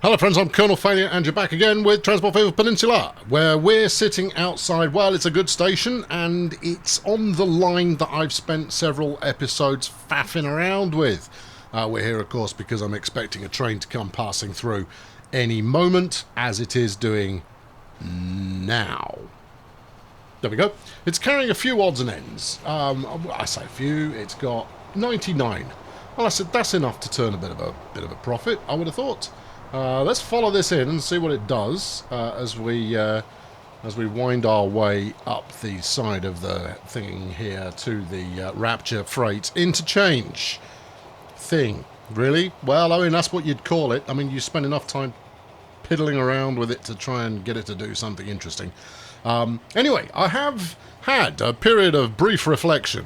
Hello friends, I'm Colonel Failure and you're back again with Transport Fever Peninsula, where we're sitting outside. Well, it's a good station and it's on the line that I've spent several episodes faffing around with. We're here of course because I'm expecting a train to come passing through any moment, as it is doing now. There we go. It's carrying a few odds and ends. I say a few, it's got 99. Well, I said that's enough to turn a bit of a profit, I would have thought. Let's follow this in and see what it does as we wind our way up the side of the thing here to the Rapture Freight interchange thing. Really? Well, I mean, that's what you'd call it. I mean, you spend enough time piddling around with it to try and get it to do something interesting. Anyway, I have had a period of brief reflection,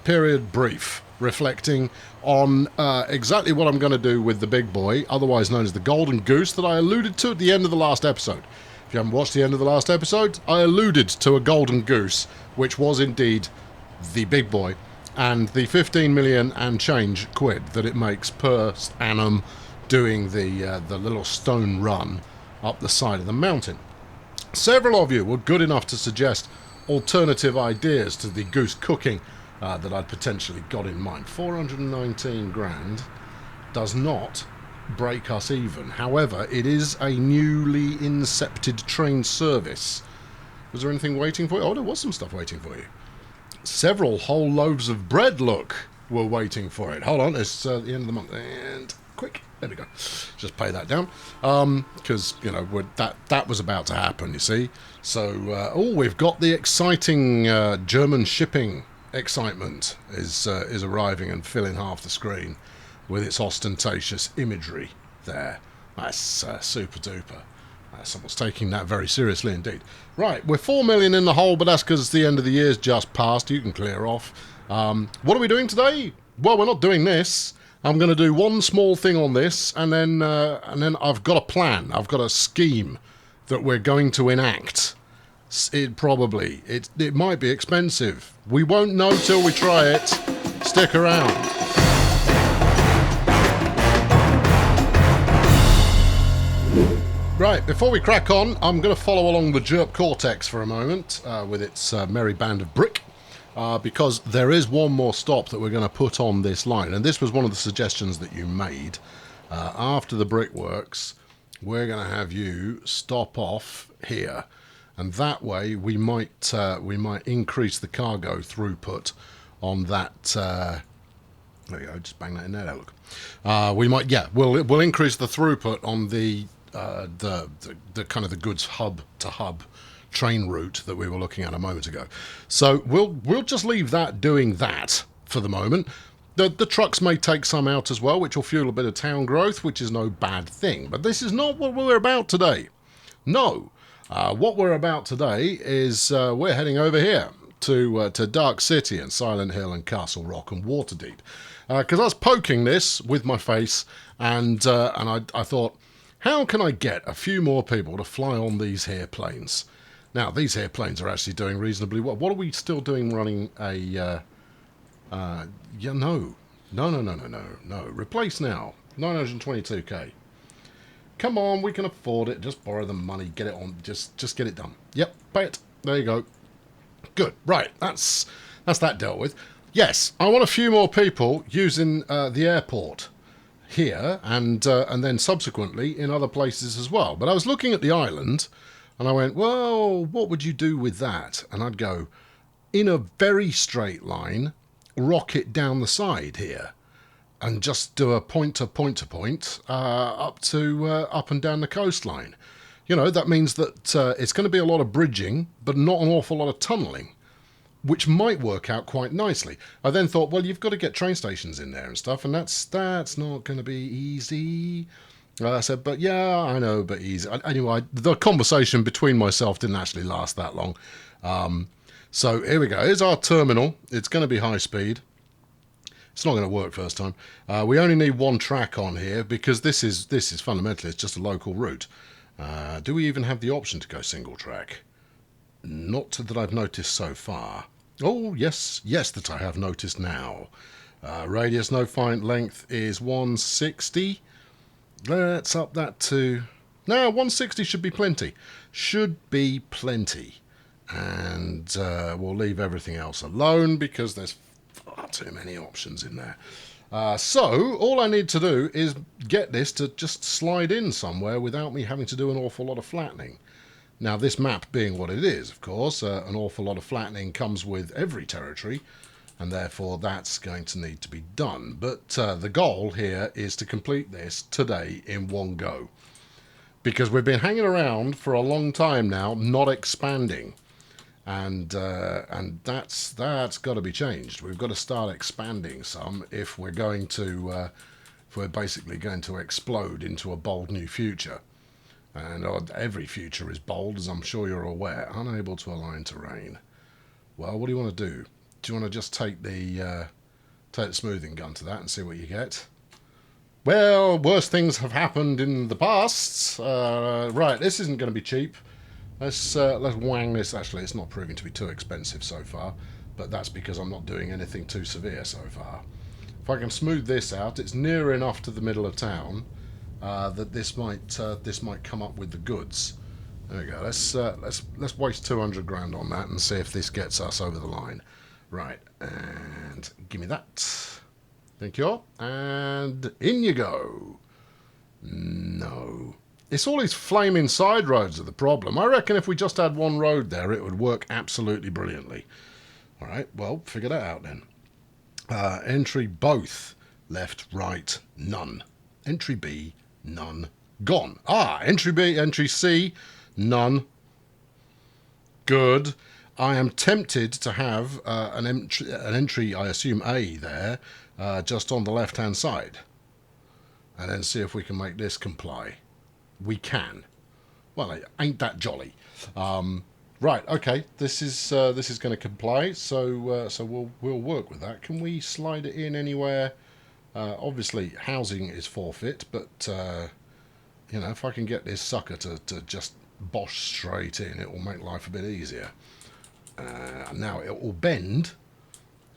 period brief, reflecting on exactly what I'm going to do with the big boy, otherwise known as the Golden Goose, that I alluded to at the end of the last episode. If you haven't watched the end of the last episode, I alluded to a Golden Goose, which was indeed the big boy, and the 15 million and change quid that it makes per annum doing the little stone run up the side of the mountain. Several of you were good enough to suggest alternative ideas to the goose cooking that I'd potentially got in mind. 419 grand does not break us even. However, it is a newly incepted train service. Was there anything waiting for you? Oh, there was some stuff waiting for you. Several whole loaves of bread, look, were waiting for it. Hold on, it's the end of the month. And quick, there we go. Just pay that down. Because, you know, that was about to happen, you see. So, we've got the exciting German shipping excitement is arriving and filling half the screen with its ostentatious imagery there. That's super duper. Someone's taking that very seriously indeed. Right, we're 4 million in the hole, but that's because the end of the year's just passed. You can clear off. What are we doing today? Well, we're not doing this. I'm going to do one small thing on this, and then I've got a plan. I've got a scheme that we're going to enact. It might be expensive. We won't know till we try it. Stick around. Right, before we crack on, I'm going to follow along the Jerp Cortex for a moment with its merry band of brick, because there is one more stop that we're going to put on this line, and this was one of the suggestions that you made. After the brickworks, we're going to have you stop off here. And that way, we might increase the cargo throughput on that. There you go. Just bang that in there. Look. We'll increase the throughput on the kind of the goods hub to hub train route that we were looking at a moment ago. So we'll just leave that doing that for the moment. The trucks may take some out as well, which will fuel a bit of town growth, which is no bad thing. But this is not what we're about today. No. What we're about today is we're heading over here to Dark City and Silent Hill and Castle Rock and Waterdeep. Because I was poking this with my face and I thought, how can I get a few more people to fly on these here planes? Now, these here planes are actually doing reasonably well. What are we still doing running a... No. Replace now. 922k. Come on, we can afford it. Just borrow the money, get it on. Just get it done. Yep, pay it. There you go. Good. Right, that's that dealt with. Yes, I want a few more people using the airport here and then subsequently in other places as well. But I was looking at the island and I went, well, what would you do with that? And I'd go in a very straight line, rocket down the side here. And just do a point to point up and down the coastline. You know, that means that it's going to be a lot of bridging, but not an awful lot of tunnelling, which might work out quite nicely. I then thought, well, you've got to get train stations in there and stuff, and that's not going to be easy. I said, but yeah, I know, but easy. Anyway, the conversation between myself didn't actually last that long. So here we go. Here's our terminal. It's going to be high speed. It's not going to work first time. We only need one track on here because this is fundamentally it's just a local route. Do we even have the option to go single track? Not that I've noticed so far. Oh, yes, that I have noticed now. Radius no flight length is 160. Let's up that to... No, 160 should be plenty. Should be plenty. And we'll leave everything else alone because there's far too many options in there. So, all I need to do is get this to just slide in somewhere without me having to do an awful lot of flattening. Now, this map being what it is, of course, an awful lot of flattening comes with every territory, and therefore that's going to need to be done. But the goal here is to complete this today in one go. Because we've been hanging around for a long time now, not expanding. And that's got to be changed. We've got to start expanding some if we're going to if we're basically going to explode into a bold new future. And every future is bold, as I'm sure you're aware. Unable to align terrain. Well, what do you want to do? Do you want to just take the smoothing gun to that and see what you get? Well, worse things have happened in the past. Right, this isn't going to be cheap. Let's wang this. Actually, it's not proving to be too expensive so far, but that's because I'm not doing anything too severe so far. If I can smooth this out, it's near enough to the middle of town that this might come up with the goods. There we go. Let's waste 200 grand on that and see if this gets us over the line. Right, and give me that. Thank you. And in you go. No. It's all these flaming side roads are the problem. I reckon if we just had one road there, it would work absolutely brilliantly. All right, well, figure that out then. Entry both. Left, right, none. Entry B, none. Gone. Entry B, entry C, none. Good. I am tempted to have an entry, I assume A there, just on the left-hand side. And then see if we can make this comply. We can. Well, ain't that jolly? Right. Okay. This is going to comply. So we'll work with that. Can we slide it in anywhere? Obviously, housing is forfeit, but you know, if I can get this sucker to just bosh straight in, it will make life a bit easier. Now it will bend,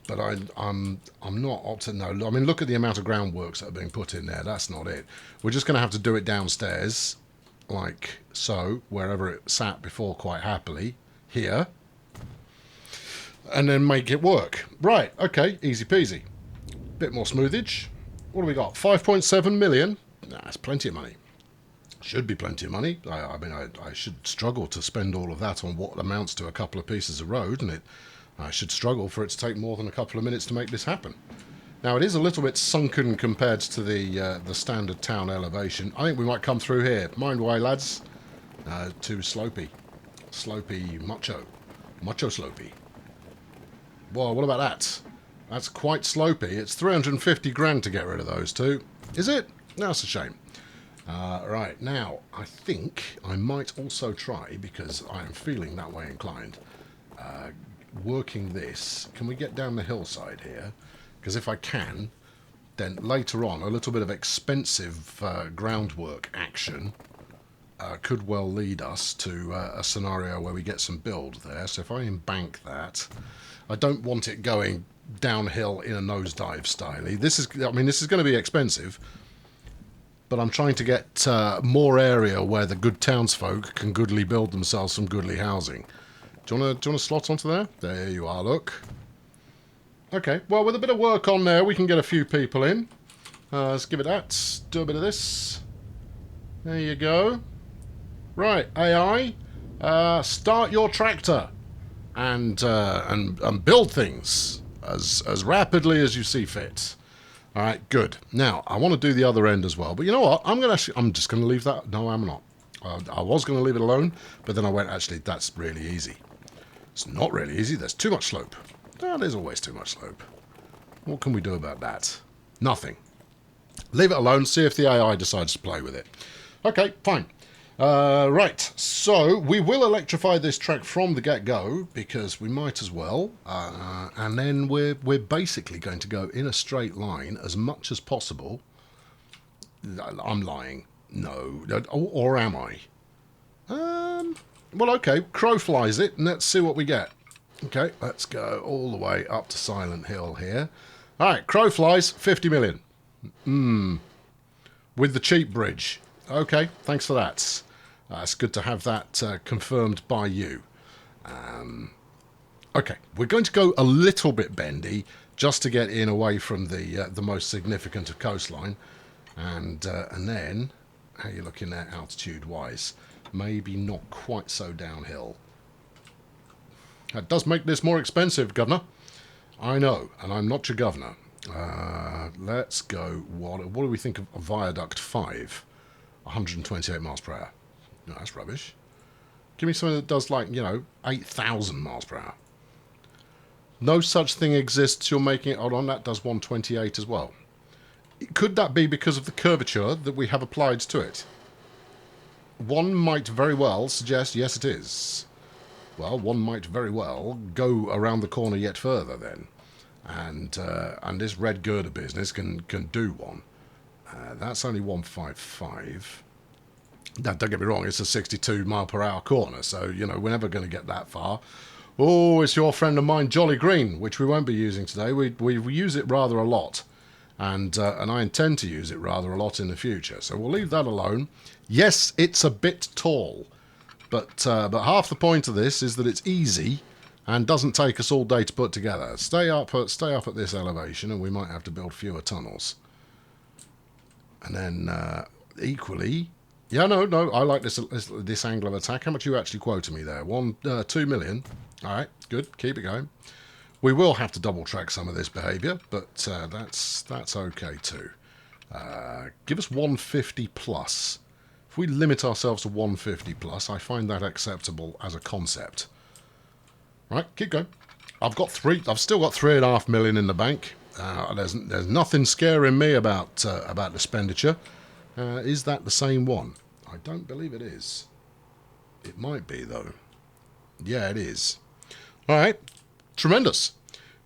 but I'm not up to no. I mean, look at the amount of groundworks that are being put in there. That's not it. We're just going to have to do it downstairs, like so, wherever it sat before quite happily, here, and then make it work. Right, okay, easy peasy. Bit more smoothage. What do we got? 5.7 million? Nah, that's plenty of money. Should be plenty of money. I mean, I should struggle to spend all of that on what amounts to a couple of pieces of road, and I should struggle for it to take more than a couple of minutes to make this happen. Now, it is a little bit sunken compared to the standard town elevation. I think we might come through here. Mind way, lads. Too slopey. Slopey macho. Macho slopey. Well, what about that? That's quite slopey. It's 350 grand to get rid of those two. Is it? No, that's a shame. Right, now, I think I might also try, because I am feeling that way inclined, working this. Can we get down the hillside here? Because if I can, then later on, a little bit of expensive groundwork action could well lead us to a scenario where we get some build there. So if I embank that, I don't want it going downhill in a nosedive style. This is going to be expensive, but I'm trying to get more area where the good townsfolk can goodly build themselves some goodly housing. Do you want to slot onto there? There you are, look. Okay, well, with a bit of work on there, we can get a few people in. Let's give it that. Do a bit of this. There you go. Right, AI, start your tractor and build things as rapidly as you see fit. All right, good. Now, I want to do the other end as well, but you know what? I'm just going to leave that. No, I'm not. I was going to leave it alone, but then I went, actually, that's really easy. It's not really easy. There's too much slope. Oh, there's always too much slope. What can we do about that? Nothing. Leave it alone. See if the AI decides to play with it. Okay, fine. Right, so we will electrify this track from the get-go because we might as well, and then we're basically going to go in a straight line as much as possible. I'm lying. No, or am I? Well, okay, crow flies it, and let's see what we get. Okay, let's go all the way up to Silent Hill here. All right, crow flies, 50 million. with the cheap bridge. Okay, thanks for that. It's good to have that confirmed by you. Okay, we're going to go a little bit bendy just to get in away from the most significant of coastline, and then how are you looking at altitude wise? Maybe not quite so downhill. That does make this more expensive, Governor. I know, and I'm not your governor. Let's go. What do we think of Viaduct 5? 128 miles per hour. No, that's rubbish. Give me something that does, like, 8,000 miles per hour. No such thing exists. You're making it. Hold on, that does 128 as well. Could that be because of the curvature that we have applied to it? One might very well suggest yes, it is. Well, one might very well go around the corner yet further then, and this red girder business can do one. That's only 155. Now, don't get me wrong, it's a 62 mile per hour corner, so we're never going to get that far. Oh, it's your friend of mine, Jolly Green, which we won't be using today. We use it rather a lot, and I intend to use it rather a lot in the future. So we'll leave that alone. Yes, it's a bit tall, but half the point of this is that it's easy and doesn't take us all day to put together. Stay up at this elevation, and we might have to build fewer tunnels. And then equally, yeah, no, I like this angle of attack. How much are you actually quoting me there? 2 million. All right, good. Keep it going. We will have to double track some of this behaviour, but that's okay too. Give us 150 plus. If we limit ourselves to 150 plus, I find that acceptable as a concept. Right, keep going. I've still got 3.5 million in the bank. There's nothing scaring me about expenditure. Is that the same one? I don't believe it is. It might be though. Yeah, it is. All right, tremendous.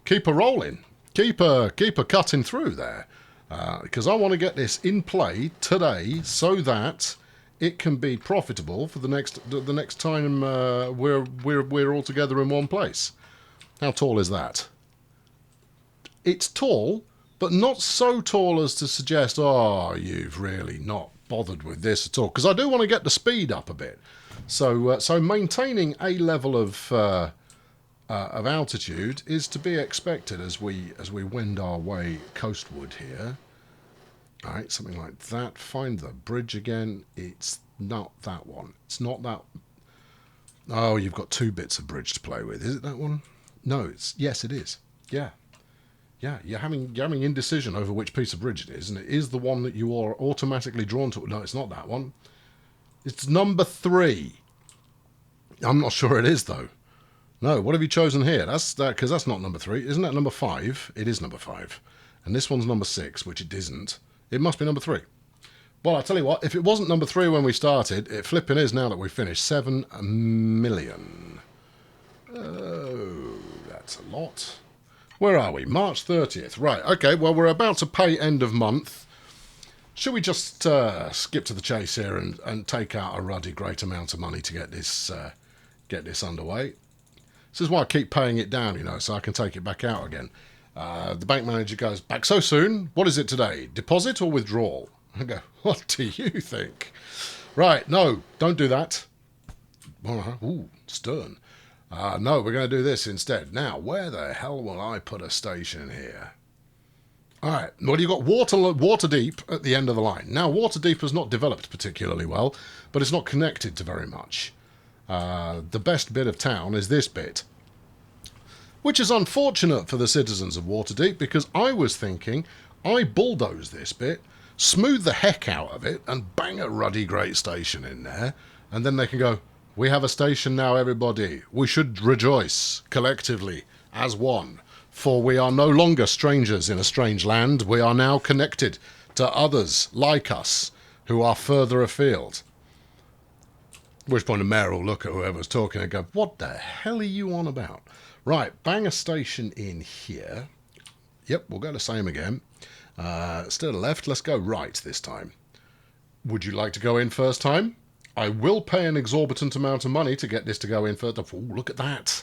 Keep her rolling. Keep her cutting through there, because I want to get this in play today so that it can be profitable for the next time we're all together in one place. How tall is that? It's tall, but not so tall as to suggest, oh, you've really not bothered with this at all. Because I do want to get the speed up a bit. So maintaining a level of altitude is to be expected as we wend our way coastward here. All right, something like that. Find the bridge again. It's not that one. It's not that. Oh, you've got 2 bits of bridge to play with. Is it that one? No, yes, it is. Yeah. Yeah, you're having indecision over which piece of bridge it is, and it is the one that you are automatically drawn to. No, it's not that one. It's number 3. I'm not sure it is, though. No, what have you chosen here? Because that's not number 3. Isn't that number 5? It is number 5. And this one's number 6, which it isn't. It must be number 3. Well, I'll tell you what, if it wasn't number 3 when we started, it flipping is now that we've finished. 7 million. Oh, that's a lot. Where are we? March 30th. Right, okay, well, we're about to pay end of month. Should we just skip to the chase here and take out a ruddy great amount of money to get this underway? This is why I keep paying it down, so I can take it back out again. The bank manager goes, back so soon? What is it today? Deposit or withdrawal? I go, what do you think? Right, no, don't do that. Ooh, stern. No, we're going to do this instead. Now, where the hell will I put a station here? All right, well, you've got Waterdeep at the end of the line. Now, Waterdeep has not developed particularly well, but it's not connected to very much. The best bit of town is this bit, which is unfortunate for the citizens of Waterdeep, because I was thinking I bulldoze this bit, smooth the heck out of it, and bang a ruddy great station in there, and then they can go, we have a station now, everybody. We should rejoice collectively as one, for we are no longer strangers in a strange land. We are now connected to others like us who are further afield. At which point the mayor will look at whoever's talking and go, what the hell are you on about? Right, bang a station in here. Yep, we'll go the same again. Still left, let's go right this time. Would you like to go in first time? I will pay an exorbitant amount of money to get this to go in first. Oh, look at that.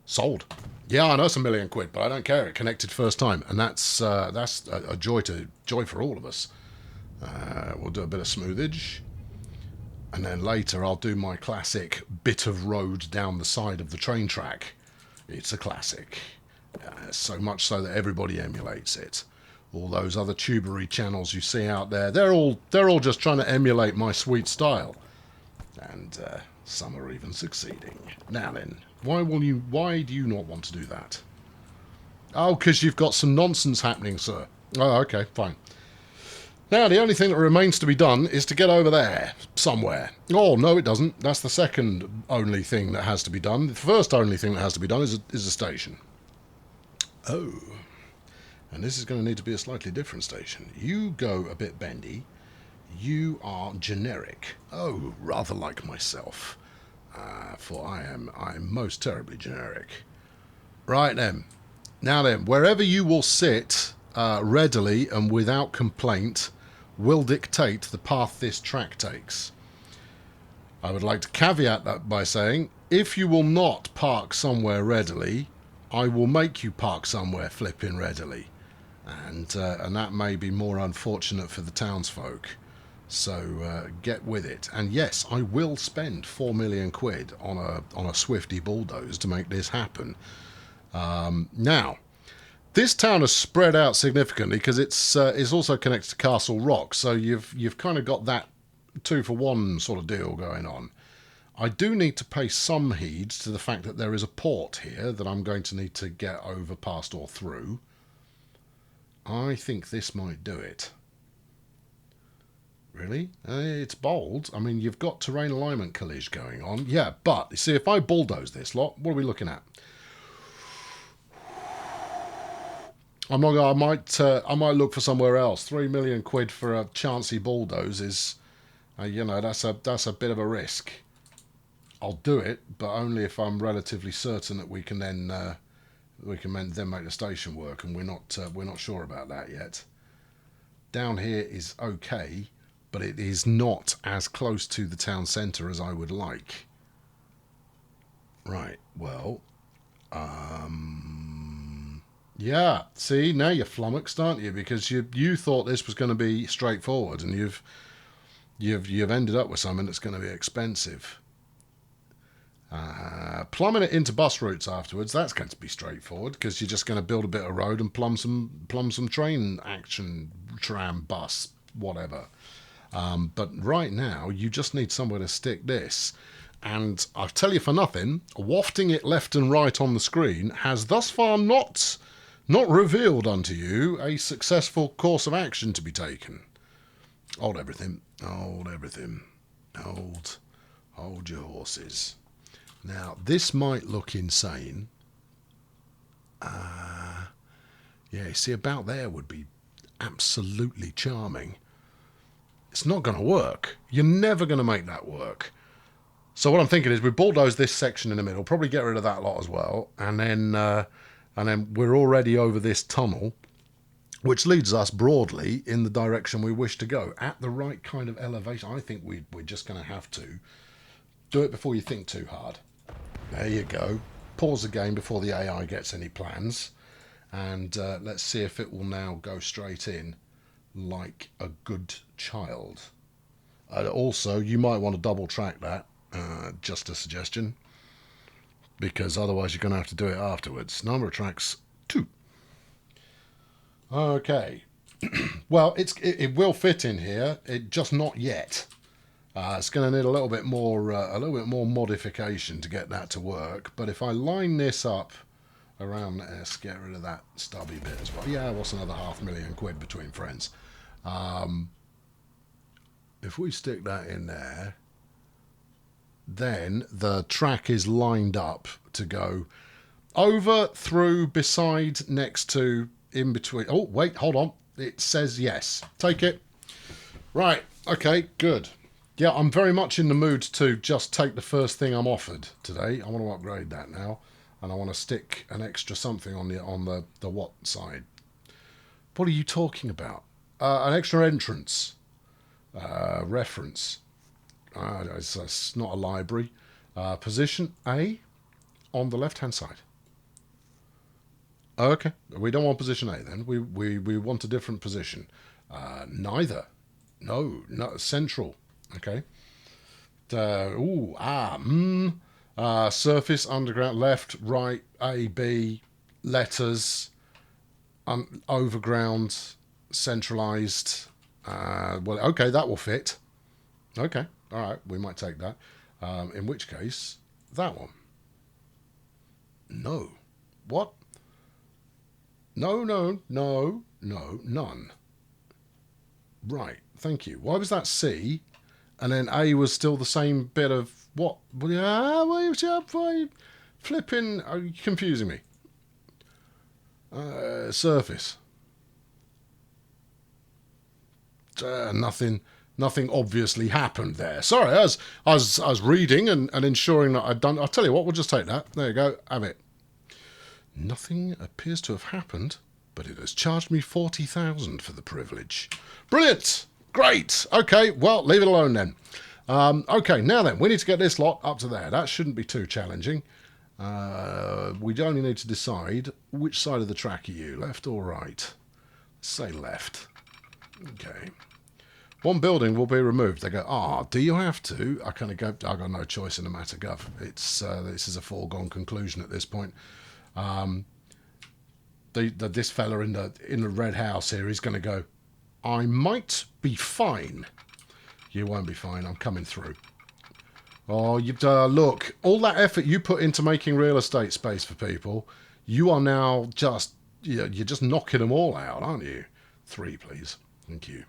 Sold. Yeah, I know it's £1 million, but I don't care. It connected first time, and that's a joy for all of us. We'll do a bit of smoothage. And then later I'll do my classic bit of road down the side of the train track. It's a classic. So much so that everybody emulates it. All those other tubery channels you see out there, they're all just trying to emulate my sweet style. And some are even succeeding. Now then, why do you not want to do that? Oh, because you've got some nonsense happening, sir. Oh, okay, fine. Now, the only thing that remains to be done is to get over there, somewhere. Oh, no, it doesn't. That's the second only thing that has to be done. The first only thing that has to be done is a station. Oh. And this is going to need to be a slightly different station. You go a bit bendy. You are generic. Oh, rather like myself. For I am most terribly generic. Right then. Now then, wherever you will sit readily and without complaint will dictate the path this track takes. I would like to caveat that by saying, if you will not park somewhere readily, I will make you park somewhere flipping readily. And that may be more unfortunate for the townsfolk. So get with it. And yes, I will spend 4 million quid on a Swifty bulldoze to make this happen. Now, this town has spread out significantly because it's also connected to Castle Rock, so you've kind of got that 2-for-1 sort of deal going on. I do need to pay some heed to the fact that there is a port here that I'm going to need to get over, past, or through. I think this might do it. Really? It's bold. I mean, you've got terrain alignment collage going on. Yeah, but, you see, if I bulldoze this lot, what are we looking at? I might look for somewhere else. 3 million quid for a chancy bulldoze is, that's a bit of a risk. I'll do it, but only if I'm relatively certain that we can then make the station work, and we're not sure about that yet. Down here is okay, but it is not as close to the town centre as I would like. Right. Well. Yeah, see, now you're flummoxed, aren't you? Because you thought this was going to be straightforward, and you've ended up with something that's going to be expensive. Plumbing it into bus routes afterwards, that's going to be straightforward, because you're just going to build a bit of road and plumb some train action, tram, bus, whatever. But right now, you just need somewhere to stick this. And I'll tell you for nothing, wafting it left and right on the screen has thus far not revealed unto you a successful course of action to be taken. Hold everything. Hold everything. Hold your horses. Now, this might look insane. Yeah, see, about there would be absolutely charming. It's not going to work. You're never going to make that work. So what I'm thinking is we bulldoze this section in the middle, probably get rid of that lot as well, and then we're already over this tunnel, which leads us broadly in the direction we wish to go, at the right kind of elevation. I think we're just going to have to do it before you think too hard. There you go. Pause the game before the AI gets any plans, and let's see if it will now go straight in like a good child. Also, you might want to double track that. Just a suggestion, because otherwise you're going to have to do it afterwards. Number of tracks 2. Okay. Well, it will fit in here. It just not yet. It's going to need a little bit more modification to get that to work. But if I line this up around this, get rid of that stubby bit as well. Yeah, what's another 500,000 quid between friends? If we stick that in there, then the track is lined up to go over, through, beside, next to, in between. Oh, wait, hold on. It says yes. Take it. Right. Okay, good. Yeah, I'm very much in the mood to just take the first thing I'm offered today. I want to upgrade that now, and I want to stick an extra something on the what side. What are you talking about? An extra entrance. Reference. It's not a library. Position A on the left-hand side. Okay, we don't want position A then. We want a different position. Neither. No, not central. Okay. Surface, underground, left, right, A, B, letters, overground, centralized. Well, okay, that will fit. Okay, all right, we might take that. In which case, that one. No. What? No, no, no, no, none. Right, thank you. Why was that C? And then A was still the same bit of what? Yeah, why are you flipping? Are you confusing me? Surface. Nothing obviously happened there. Sorry, I was reading and ensuring that I'd done. I'll tell you what, we'll just take that. There you go, have it. Nothing appears to have happened, but it has charged me 40,000 for the privilege. Brilliant! Great! Okay, well, leave it alone then. Okay, now then, we need to get this lot up to there. That shouldn't be too challenging. We only need to decide which side of the track are you, left or right? Let's say left. Okay. One building will be removed. They go, do you have to? I kind of go, I've got no choice in the matter, Gov. This is a foregone conclusion at this point. This fella in the red house here is going to go, I might be fine. You won't be fine. I'm coming through. Oh, look, all that effort you put into making real estate space for people, you are now just, you're just knocking them all out, aren't you? 3, please. Thank you.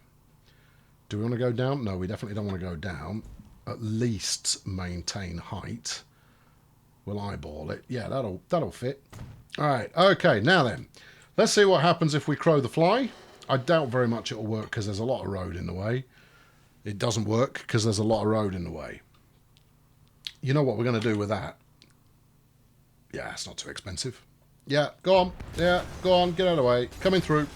Do we want to go down? No, we definitely don't want to go down. At least maintain height. We'll eyeball it. Yeah, that'll fit. All right. Okay, now then. Let's see what happens if we crow the fly. I doubt very much it'll work because there's a lot of road in the way. It doesn't work because there's a lot of road in the way. You know what we're going to do with that? Yeah, it's not too expensive. Yeah, go on. Yeah, go on. Get out of the way. Coming through.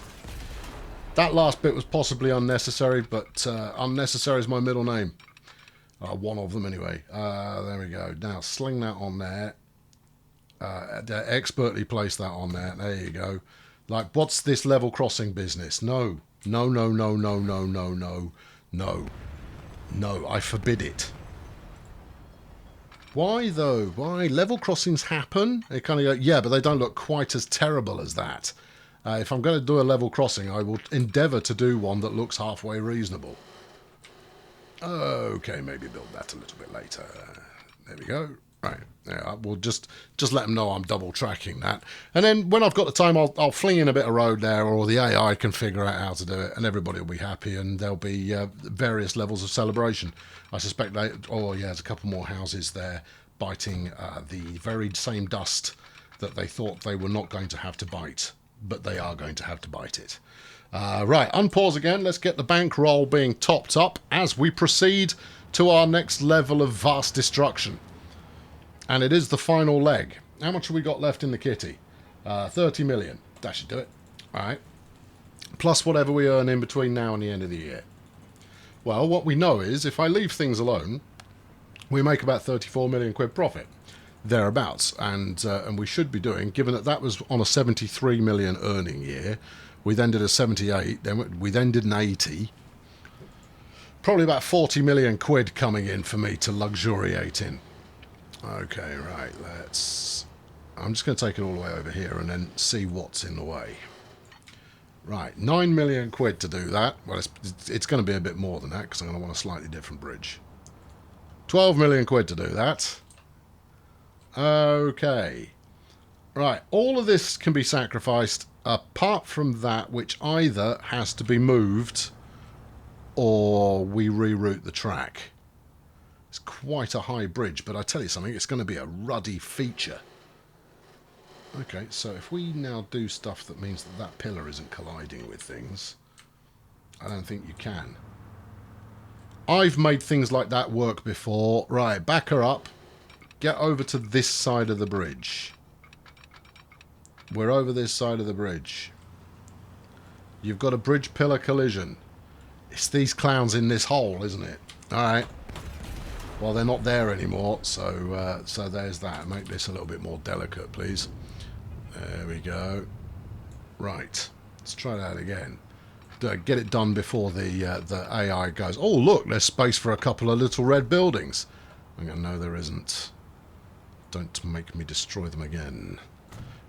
That last bit was possibly unnecessary, but unnecessary is my middle name. One of them, anyway. There we go. Now, sling that on there. Expertly place that on there. There you go. Like, what's this level crossing business? No. No, no, no, no, no, no, no. No. No, I forbid it. Why, though? Why? Level crossings happen? They kind of go, yeah, but they don't look quite as terrible as that. If I'm going to do a level crossing, I will endeavour to do one that looks halfway reasonable. Okay, maybe build that a little bit later. There we go. Right, yeah, we'll just let them know I'm double tracking that. And then when I've got the time, I'll fling in a bit of road there, or the AI can figure out how to do it, and everybody will be happy, and there'll be various levels of celebration. I suspect there's a couple more houses there biting the very same dust that they thought they were not going to have to bite, but they are going to have to bite it. Right, unpause again. Let's get the bankroll being topped up as we proceed to our next level of vast destruction. And it is the final leg. How much have we got left in the kitty? 30 million. That should do it. All right. Plus whatever we earn in between now and the end of the year. Well, what we know is if I leave things alone, we make about 34 million quid profit. Thereabouts. And we should be doing, given that was on a 73 million earning year, we then did a 78, then we then did an 80. Probably about 40 million quid coming in for me to luxuriate in. Okay, right, I'm just going to take it all the way over here and then see what's in the way. Right, 9 million quid to do that. Well, it's going to be a bit more than that because I'm going to want a slightly different bridge. 12 million quid to do that. Okay. Right, all of this can be sacrificed apart from that which either has to be moved or we reroute the track. It's quite a high bridge, but I tell you something, it's going to be a ruddy feature. Okay, so if we now do stuff that means that pillar isn't colliding with things, I don't think you can. I've made things like that work before. Right, back her up. Get over to this side of the bridge. We're over this side of the bridge. You've got a bridge pillar collision. It's these clowns in this hole, isn't it? Alright. Well, they're not there anymore, so there's that. Make this a little bit more delicate, please. There we go. Right. Let's try that again. get it done before the AI goes, oh, look, there's space for a couple of little red buildings. I'm going, no, there isn't. Don't make me destroy them again.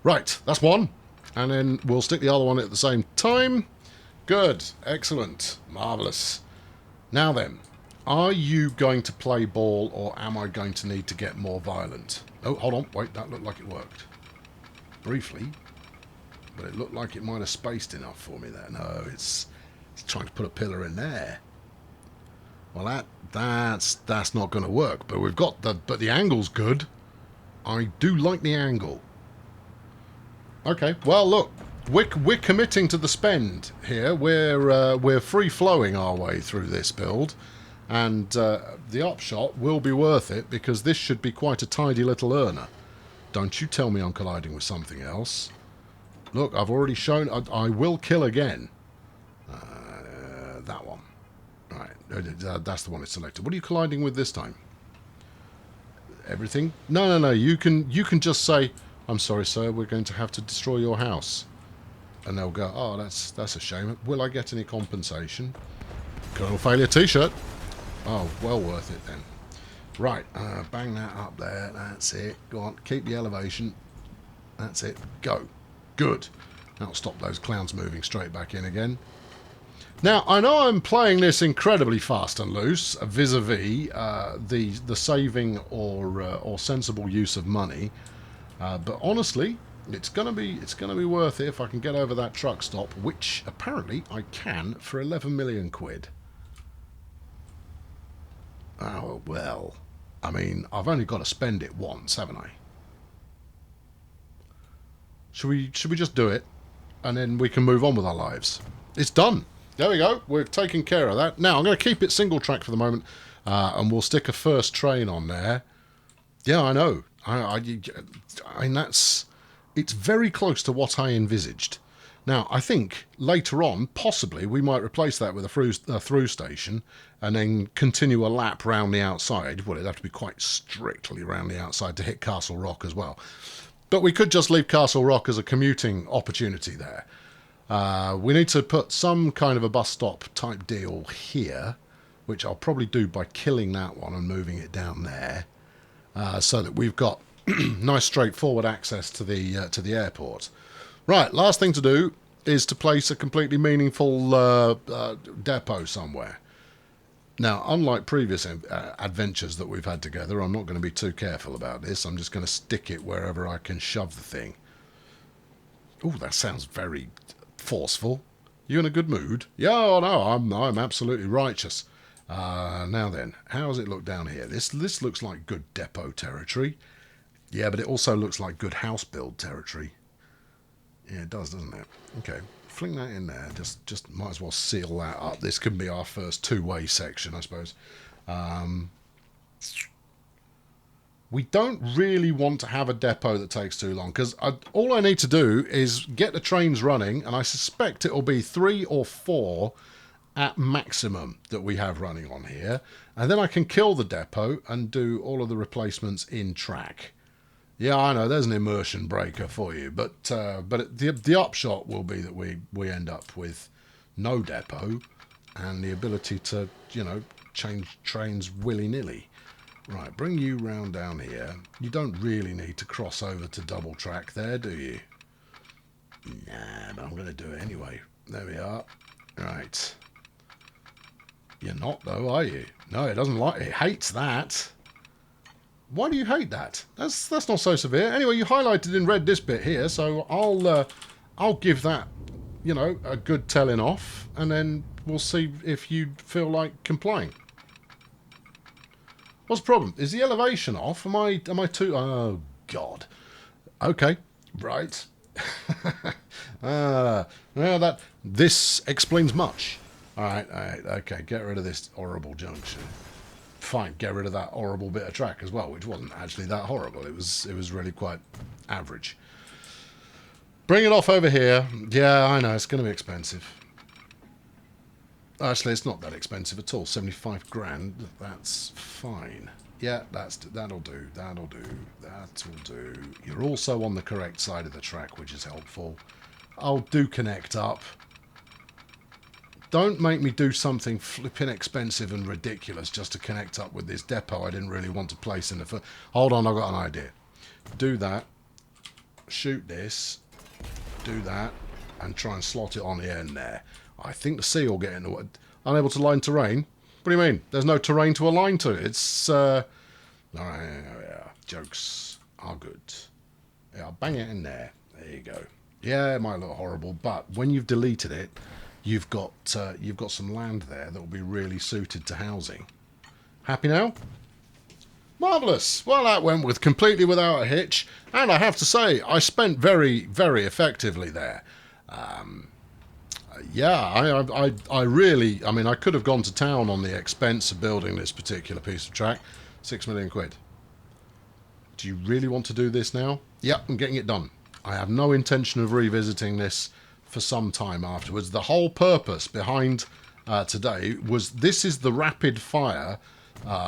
Right, that's one. And then we'll stick the other one at the same time. Good. Excellent. Marvellous. Now then, are you going to play ball, or am I going to need to get more violent? Oh, hold on. Wait, that looked like it worked. Briefly. But it looked like it might have spaced enough for me there. No, it's trying to put a pillar in there. Well, that's not going to work. But we've got the angle's good. I do like the angle. Okay, well, look, we're committing to the spend here. We're free flowing our way through this build, and the upshot will be worth it because this should be quite a tidy little earner. Don't you tell me I'm colliding with something else. Look, I've already shown I will kill again. That one. Right, that's the one it's selected. What are you colliding with this time? Everything? No. You can just say, I'm sorry, sir, we're going to have to destroy your house. And they'll go, oh, that's a shame. Will I get any compensation? Colonel Failure t-shirt. Oh, well worth it then. Right, bang that up there. That's it. Go on, keep the elevation. That's it. Go. Good. That'll stop those clowns moving straight back in again. Now, I know I'm playing this incredibly fast and loose, vis-a-vis the saving or sensible use of money, but honestly, it's gonna be worth it if I can get over that truck stop, which apparently I can for 11 million quid. Oh well, I mean, I've only got to spend it once, haven't I? Should we just do it, and then we can move on with our lives? It's done. There we go. We've taken care of that. Now, I'm going to keep it single track for the moment, and we'll stick a first train on there. Yeah, I know. I mean, it's very close to what I envisaged. Now, I think later on, possibly, we might replace that with a through station and then continue a lap round the outside. Well, it'd have to be quite strictly round the outside to hit Castle Rock as well. But we could just leave Castle Rock as a commuting opportunity there. We need to put some kind of a bus stop type deal here, which I'll probably do by killing that one and moving it down there, so that we've got nice straightforward access to the airport. Right, last thing to do is to place a completely meaningful depot somewhere. Now, unlike previous adventures that we've had together, I'm not going to be too careful about this. I'm just going to stick it wherever I can shove the thing. Oh, that sounds very forceful. You in a good mood? Yeah, oh, no, I'm absolutely righteous. Now then, how does it look down here? This looks like good depot territory. Yeah, but it also looks like good house build territory. Yeah, it does, doesn't it? Okay, fling that in there. Just might as well seal that up. This can be our first two-way section, I suppose. We don't really want to have a depot that takes too long, because all I need to do is get the trains running, and I suspect it'll be 3 or 4 at maximum that we have running on here, and then I can kill the depot and do all of the replacements in track. Yeah, I know, there's an immersion breaker for you, but the upshot will be that we end up with no depot and the ability to, change trains willy-nilly. Right, bring you round down here. You don't really need to cross over to double track there, do you? Nah, but I'm going to do it anyway. There we are. Right. You're not, though, are you? No, it doesn't like it. It hates that. Why do you hate that? That's not so severe. Anyway, you highlighted in red this bit here, so I'll give that, a good telling off, and then we'll see if you feel like complying. What's the problem? Is the elevation off? Am I too... Oh, God. Okay. Right. This explains much. All right. Okay, get rid of this horrible junction. Fine, get rid of that horrible bit of track as well, which wasn't actually that horrible. It was really quite average. Bring it off over here. Yeah, I know, it's going to be expensive. Actually, it's not that expensive at all. 75 grand, that's fine. Yeah, that'll do. That'll do. You're also on the correct side of the track, which is helpful. I'll do connect up. Don't make me do something flipping expensive and ridiculous just to connect up with this depot I didn't really want to place in the first. Hold on, I've got an idea. Do that. Shoot this. Do that. And try and slot it on the end there. I think the sea will get in the way. Unable to line terrain? What do you mean? There's no terrain to align to. It's, yeah. Jokes are good. Yeah, I'll bang it in there. There you go. Yeah, it might look horrible, but when you've deleted it, you've got some land there that will be really suited to housing. Happy now? Marvellous. Well, that went with completely without a hitch, and I have to say, I spent very, very effectively there. Yeah, I really, I mean, I could have gone to town on the expense of building this particular piece of track. 6 million quid. Do you really want to do this now? Yep, I'm getting it done. I have no intention of revisiting this for some time afterwards. The whole purpose behind today was this is the rapid fire,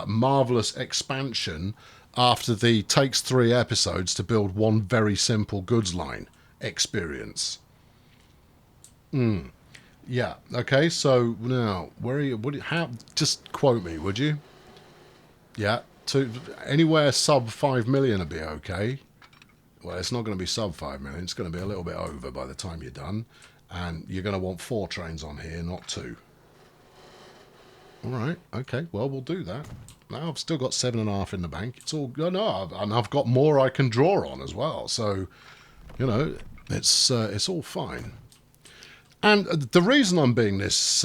marvellous expansion after the takes 3 episodes to build one very simple goods line experience. Yeah, okay, so now, where are you, how, just quote me, would you? Yeah, anywhere sub 5 million would be okay. Well, it's not going to be sub 5 million, it's going to be a little bit over by the time you're done. And you're going to want 4 trains on here, not 2. Alright, okay, well, we'll do that. Now I've still got 7.5 in the bank. It's all good. No, and I've got more I can draw on as well. So, you know, it's all fine. And the reason I'm being this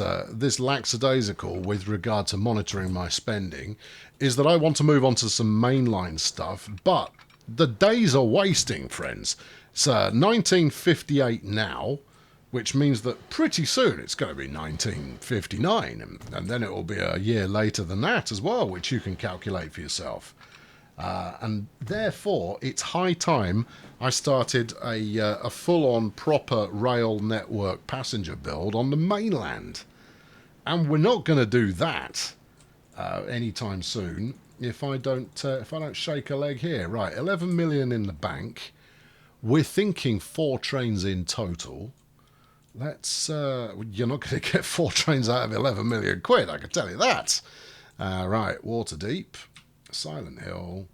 lackadaisical with regard to monitoring my spending is that I want to move on to some mainline stuff, but the days are wasting, friends. It's 1958 now, which means that pretty soon it's going to be 1959, and then it will be a year later than that as well, which you can calculate for yourself. And therefore, it's high time I started a full-on proper rail network passenger build on the mainland. And we're not going to do that anytime soon if I don't shake a leg here. Right, 11 million in the bank. We're thinking 4 trains in total. Let's. You're not going to get 4 trains out of 11 million quid, I can tell you that. Right, Waterdeep, Silent Hill,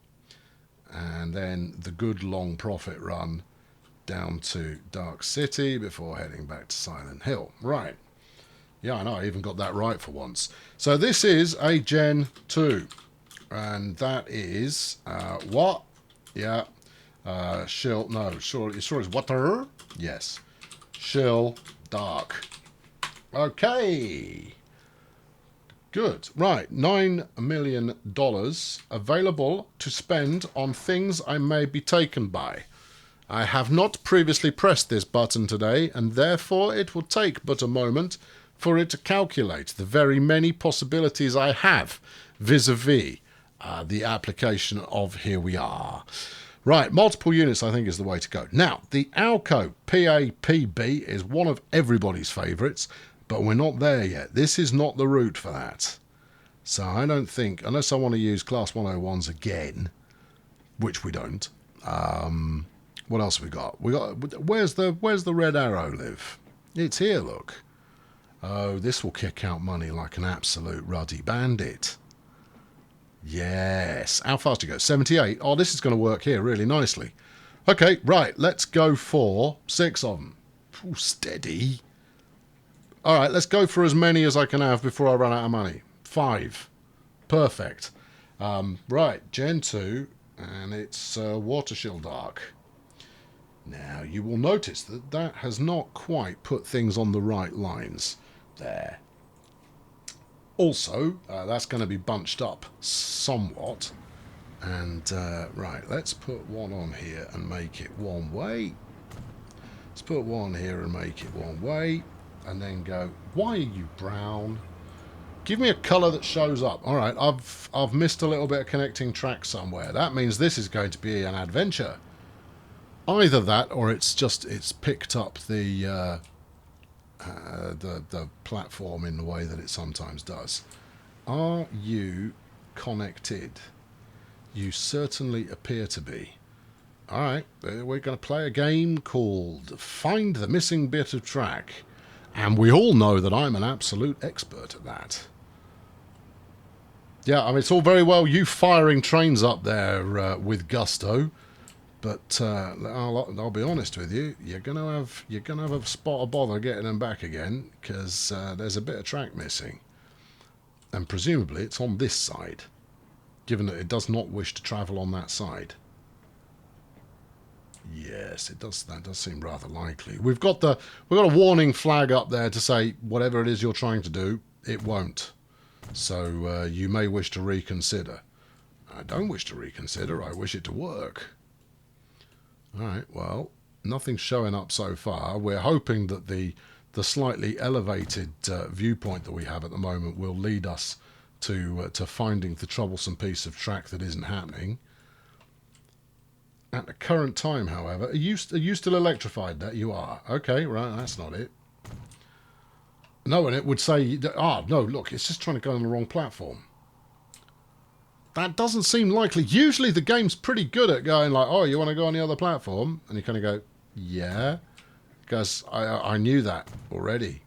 and then the good long profit run down to Dark City before heading back to Silent Hill. Right. Yeah, I know, I even got that right for once. So this is a Gen 2. And that is, what? Yeah. Shill, no, sure it's water? Yes. Shill Dark. Okay. Good. Right, $9 million available to spend on things I may be taken by. I have not previously pressed this button today, and therefore it will take but a moment for it to calculate the very many possibilities I have vis-a-vis the application of Here We Are. Right, multiple units I think is the way to go. Now, the Alco PAPB is one of everybody's favourites, but we're not there yet. This is not the route for that. So I don't think, unless I want to use Class 101s again, which we don't. What else have we got? Where's the red arrow live? It's here, look. Oh, this will kick out money like an absolute ruddy bandit. Yes. How fast do you go? 78. Oh, this is going to work here really nicely. Okay, right. Let's go for 6 of them. Ooh, steady. All right, let's go for as many as I can have before I run out of money. 5. Perfect. Right, Gen 2, and it's Watershill Dark. Now, you will notice that that has not quite put things on the right lines there. Also, that's going to be bunched up somewhat. And, right, let's put one on here and make it one way. Let's put one here and make it one way. And then go, why are you brown? Give me a colour that shows up. All right, I've missed a little bit of connecting track somewhere. That means this is going to be an adventure. Either that, or it's picked up the platform in the way that it sometimes does. Are you connected? You certainly appear to be. All right, we're going to play a game called Find the Missing Bit of Track. And we all know that I'm an absolute expert at that. Yeah, I mean, it's all very well you firing trains up there with gusto, but I'll be honest with you, you're gonna have a spot of bother getting them back again, because there's a bit of track missing, and presumably it's on this side, given that it does not wish to travel on that side. Yes, it does. That does seem rather likely. We've got a warning flag up there to say whatever it is you're trying to do, it won't. So you may wish to reconsider. I don't wish to reconsider. I wish it to work. All right. Well, nothing's showing up so far. We're hoping that the slightly elevated viewpoint that we have at the moment will lead us to finding the troublesome piece of track that isn't happening. At the current time, however, are you still electrified? That you are. Okay, right. That's not it. No, and it would say, no, look, it's just trying to go on the wrong platform. That doesn't seem likely. Usually the game's pretty good at going like, oh, you want to go on the other platform? And you kind of go, yeah, because I knew that already.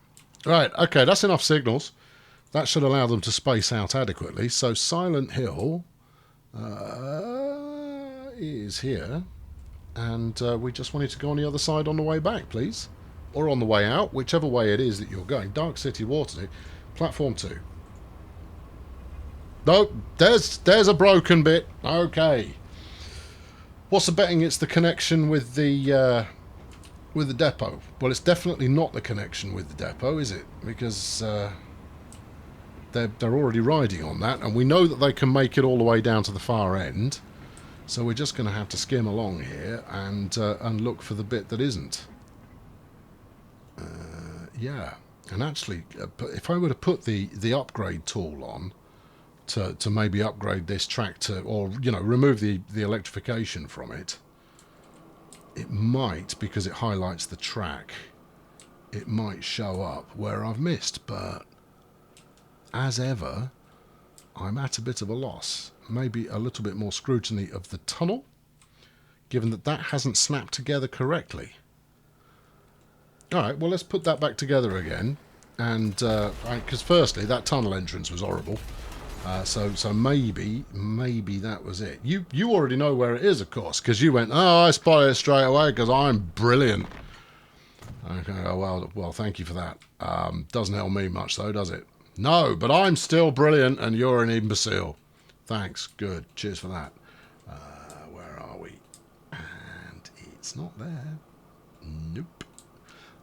Right, okay, that's enough signals. That should allow them to space out adequately. So Silent Hill is here, and we just wanted to go on the other side on the way back, please. Or on the way out, whichever way it is that you're going. Dark City Waterloo, platform 2. No, there's a broken bit. Okay. What's the betting it's the connection with the depot? Well, it's definitely not the connection with the depot, is it? Because they're already riding on that, and we know that they can make it all the way down to the far end. So we're just going to have to skim along here and look for the bit that isn't. Yeah, and actually, if I were to put the upgrade tool on to maybe upgrade this track to, or remove the electrification from it, it might, because it highlights the track, it might show up where I've missed. But as ever, I'm at a bit of a loss. Maybe a little bit more scrutiny of the tunnel, given that hasn't snapped together correctly. Alright, well, let's put that back together again. And, because firstly, that tunnel entrance was horrible. So maybe that was it. You already know where it is, of course, because you went, oh, I spotted it straight away because I'm brilliant. Okay, well, thank you for that. Doesn't help me much, though, does it? No, but I'm still brilliant and you're an imbecile. Thanks, good. Cheers for that. Where are we? And it's not there. Nope.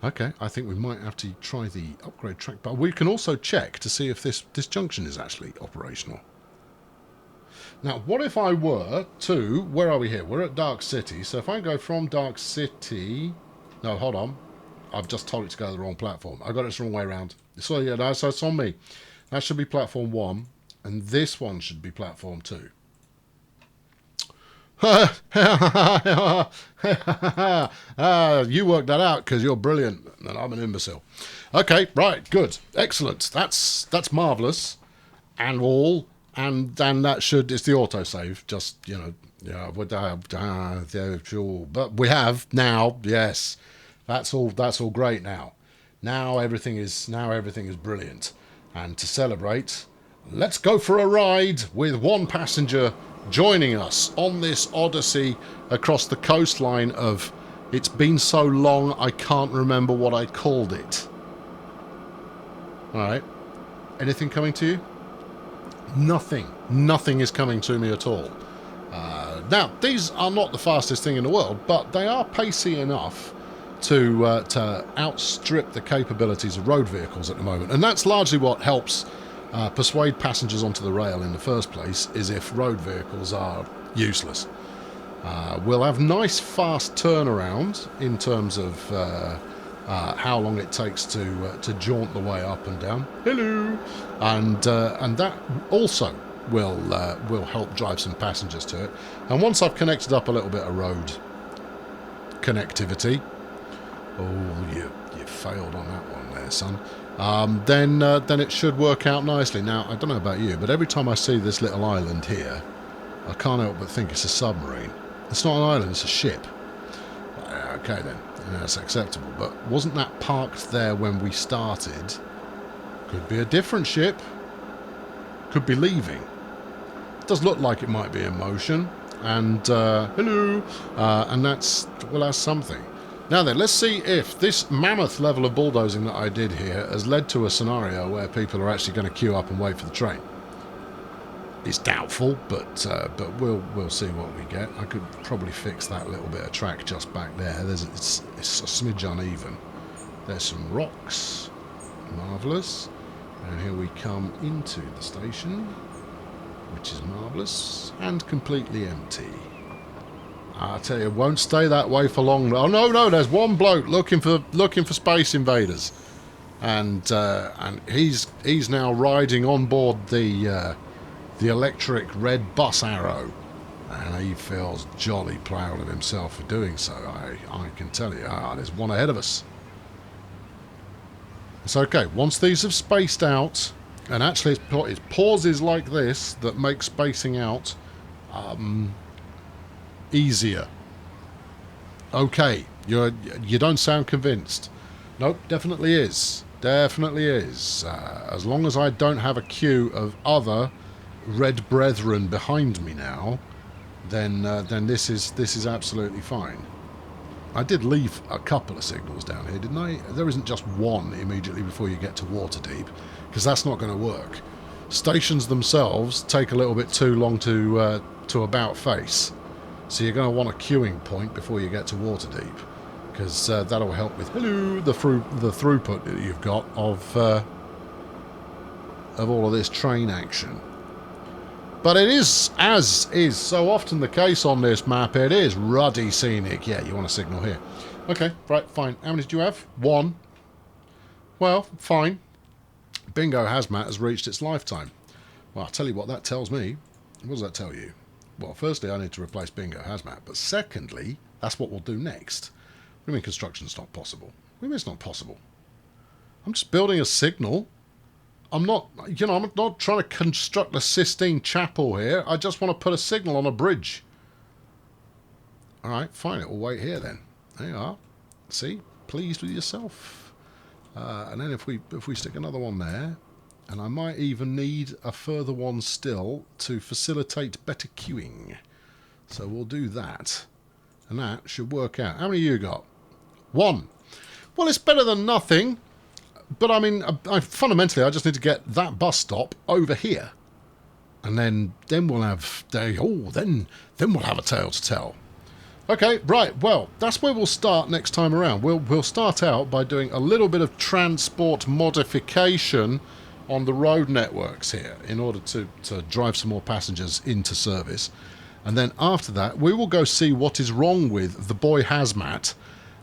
Okay, I think we might have to try the upgrade track, but we can also check to see if this junction is actually operational. Now, what if I were to... Where are we here? We're at Dark City, so if I go from Dark City... No, hold on. I've just told it to go to the wrong platform. I got it the wrong way around. So, yeah, so it's on me. That should be platform 1, and this one should be platform 2. You worked that out because you're brilliant and I'm an imbecile. Okay, right, good, excellent. That's marvellous, and all, and then that should, it's the autosave. Just yeah, but we have now. Yes, that's all great now. Now everything is brilliant, and to celebrate, let's go for a ride with one passenger joining us on this odyssey across the coastline of... It's been so long I can't remember what I called it. Alright. Anything coming to you? Nothing. Nothing is coming to me at all. Now, these are not the fastest thing in the world, but they are pacey enough to outstrip the capabilities of road vehicles at the moment. And that's largely what helps persuade passengers onto the rail in the first place, is if road vehicles are useless. We'll have nice fast turnaround in terms of how long it takes to jaunt the way up and down. Hello, and that also will help drive some passengers to it. And once I've connected up a little bit of road connectivity, oh, you failed on that one there, son. Then it should work out nicely. Now, I don't know about you, but every time I see this little island here, I can't help but think it's a submarine. It's not an island, it's a ship. Okay then. That's acceptable. But wasn't that parked there when we started? Could be a different ship. Could be leaving. It does look like it might be in motion. And, hello. And that's something. Now then, let's see if this mammoth level of bulldozing that I did here has led to a scenario where people are actually going to queue up and wait for the train. It's doubtful, but we'll see what we get. I could probably fix that little bit of track just back there. It's a smidge uneven. There's some rocks. Marvellous. And here we come into the station, which is marvellous and completely empty. I tell you, it won't stay that way for long. Oh no, there's one bloke looking for space invaders, and he's now riding on board the electric red bus arrow, and he feels jolly proud of himself for doing so. I can tell you, there's one ahead of us. It's okay. Once these have spaced out, and actually it's pauses like this that make spacing out easier. Okay, you don't sound convinced. Nope, definitely is. Definitely is. As long as I don't have a queue of other red brethren behind me now, then this is absolutely fine. I did leave a couple of signals down here, didn't I? There isn't just one immediately before you get to Waterdeep, because that's not going to work. Stations themselves take a little bit too long to about face, so you're going to want a queuing point before you get to Waterdeep, because that'll help with the throughput that you've got of all of this train action. But it is, as is so often the case on this map, it is ruddy scenic. Yeah, you want a signal here. Okay, right, fine. How many did you have? One. Well, fine. Bingo Hazmat has reached its lifetime. Well, I'll tell you what that tells me. What does that tell you? Well, firstly, I need to replace Bingo Hazmat. But secondly, that's what we'll do next. What do you mean construction's not possible? What do you mean it's not possible? I'm just building a signal. I'm not trying to construct a Sistine Chapel here. I just want to put a signal on a bridge. All right, fine. It will wait here then. There you are. See? Pleased with yourself. And then if we stick another one there, and I might even need a further one still to facilitate better queuing. So we'll do that. And that should work out. How many you got? One. Well, it's better than nothing. But I mean, fundamentally, I just need to get that bus stop over here, and then we'll have then we'll have a tale to tell. Okay, right. Well, that's where we'll start next time around. We'll start out by doing a little bit of transport modification on the road networks here in order to drive some more passengers into service, and then after that, we will go see what is wrong with the boy Hazmat,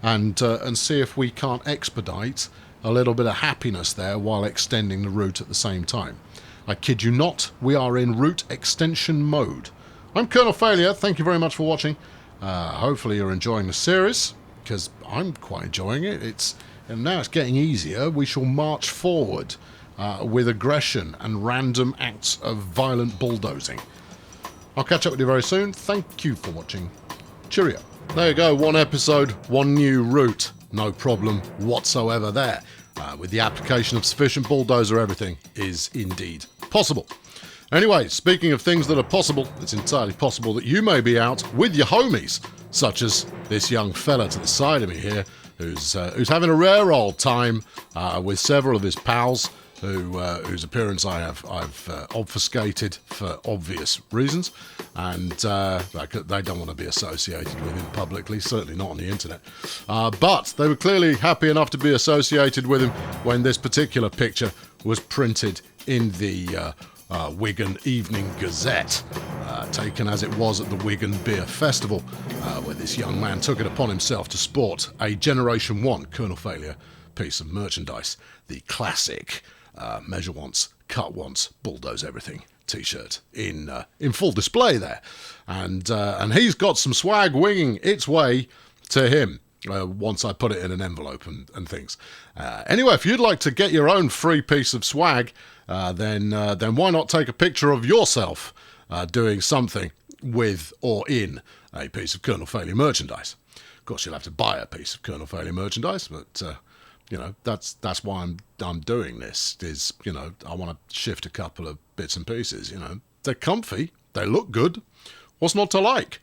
and see if we can't expedite a little bit of happiness there while extending the route at the same time. I kid you not, we are in route extension mode. I'm Colonel Failure, thank you very much for watching. Hopefully you're enjoying the series, because I'm quite enjoying it. And now it's getting easier. We shall march forward with aggression and random acts of violent bulldozing. I'll catch up with you very soon. Thank you for watching. Cheerio. There you go, one episode, one new route. No problem whatsoever there. With the application of sufficient bulldozer, everything is indeed possible. Anyway, speaking of things that are possible, it's entirely possible that you may be out with your homies, such as this young fella to the side of me here, who's having a rare old time with several of his pals, whose appearance I've obfuscated for obvious reasons, and they don't want to be associated with him publicly, certainly not on the internet. But they were clearly happy enough to be associated with him when this particular picture was printed in the Wigan Evening Gazette, taken as it was at the Wigan Beer Festival, where this young man took it upon himself to sport a Generation 1 Colonel Failure piece of merchandise, the classic measure once, cut once, bulldoze everything t-shirt in full display there, and he's got some swag winging its way to him once I put it in an envelope and things. Anyway, if you'd like to get your own free piece of swag, then why not take a picture of yourself doing something with or in a piece of Colonel Failure merchandise. Of course, you'll have to buy a piece of Colonel Failure merchandise, but you know, that's why I'm doing this. Is, you know, I want to shift a couple of bits and pieces. You know, they're comfy, they look good. What's not to like?